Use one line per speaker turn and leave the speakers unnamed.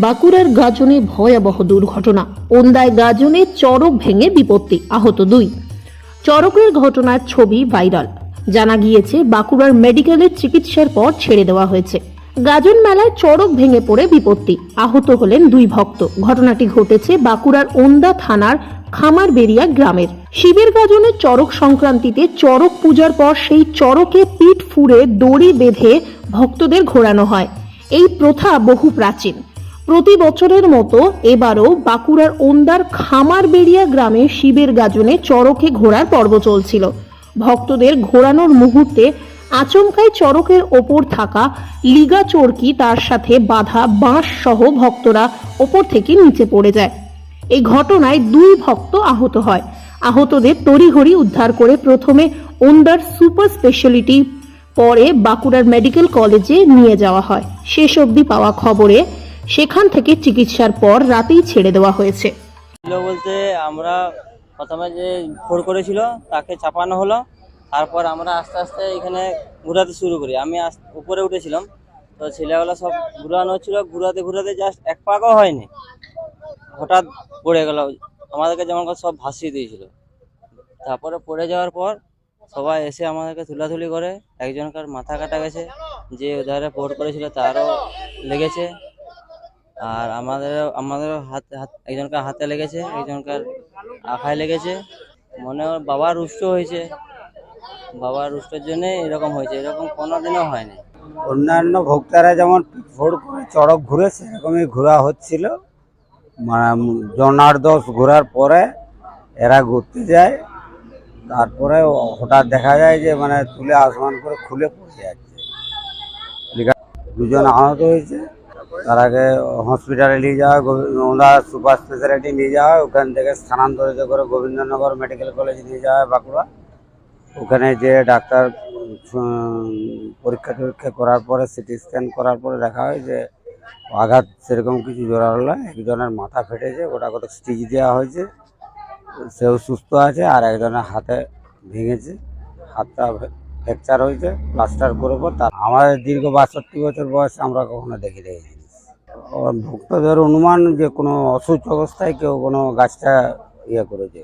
বাঁকুড়ার গাজনে ভয়াবহ দুর্ঘটনা। ওন্দায় গাজনে চড়ক ভেঙে বিপত্তি, আহত 2। চড়কের ঘটনার ছবি ভাইরাল। জানা গিয়েছে বাঁকুড়ার মেডিকেলে চিকিৎসার পর ছেড়ে দেওয়া হয়েছে। গাজন মেলায় চড়ক ভেঙে পড়ে বিপত্তি, আহত হলেন 2 ভক্ত। ঘটনাটি ঘটেছে বাঁকুড়ার ওন্দা থানার খামারবেড়িয়া গ্রামের। শিবের গাজনের চড়ক সংক্রান্তিতে চড়ক পূজার পর সেই চড়কে পিঠ ফুঁড়ে দড়ি বেঁধে ভক্তদের ঘোরানো হয়। এই প্রথা বহু প্রাচীন। প্রতি বছরের মতো এবারও বাঁকুড়ার ওন্দার খামারবেড়িয়া গ্রামে শিবের গাজনে চড়কে ঘোরার পর্ব চলছিল। ভক্তদের ঘোরানোর মুহূর্তে আচমকাই চড়কের ওপর থাকা লিগা চরকি তার সাথে বাঁধা বাঁশ সহ ভক্তরা ওপর থেকে নিচে পড়ে যায়। এই ঘটনায় 2 ভক্ত আহত হয়। আহতদের তড়িঘড়ি উদ্ধার করে প্রথমে ওন্দার সুপার স্পেশালিটি, পরে বাঁকুড়ার মেডিকেল কলেজে নিয়ে যাওয়া হয়। শেষ অবধি পাওয়া খবরে সেখান থেকে চিকিৎসার পর রাতেই ছেড়ে দেওয়া হয়েছে।
বলতে আমরা প্রথমে যে ফোর করেছিল তাকে চাপানো হলো, তারপর আমরা আস্তে আস্তে এখানে ঘুরাতে শুরু করি। আমি উপরে উঠেছিলাম, তো ছেলেগুলো সব ঘুরানো হচ্ছিল। ঘুরাতে ঘুরাতে জাস্ট এক পাকও হয়নি, হঠাৎ পড়ে গেল। আমাদেরকে যেমন সব ভাসিয়ে দিয়েছিল। তারপরে পড়ে যাওয়ার পর সবাই এসে আমাদেরকে তুলাতুলি করে। একজনকার মাথা কাটা গেছে, যে ওধারে ফোর করেছিল তারও লেগেছে। আর আমাদেরও একজনকার হাতে লেগেছে, একজনকার আখায় লেগেছে। মনে হয় বাবা রুষ্ট হয়েছে, বাবা রুষ্টের জন্য এরকম হয়েছে, এরকম কোনোদিনও হয়নি।
অন্যান্য ভক্তরা যেমন ফোড় করে চড়ক ঘুরে সেরকমই ঘোরা হচ্ছিল। মানে জনার্দশ ঘোরার পরে এরা ঘুরতে যায়, তারপরে হঠাৎ দেখা যায় যে মানে তুলে আসমান করে খুলে পড়ে যাচ্ছে। 2 জন আহত হয়েছে। তার আগে হসপিটালে নিয়ে যাওয়া, ওরা সুপার স্পেশালিটি নিয়ে যাওয়া, ওখান থেকে স্থানান্তরিত করে গোবিন্দনগর মেডিকেল কলেজে নিয়ে যাওয়া বাঁকুড়া। ওখানে যে ডাক্তার পরীক্ষা টরীক্ষা করার পরে সিটি স্ক্যান করার পরে দেখা হয় যে আঘাত সেরকম কিছু জোরালো নয়। একজনের মাথা ফেটেছে, ওটা কত স্টিচ দেওয়া হয়েছে, সেও সুস্থ আছে। আর একজনের হাতে ভেঙেছে, হাতটা ফ্র্যাকচার হয়েছে, প্লাস্টার করে পর। তার আমাদের দীর্ঘ 62 বছর বয়সে আমরা কখনো দেখি এই জিনিস। ভক্তদের অনুমান যে কোনো অসুস্থ অবস্থায় কেউ কোনো গাছটা ইয়ে করেছে।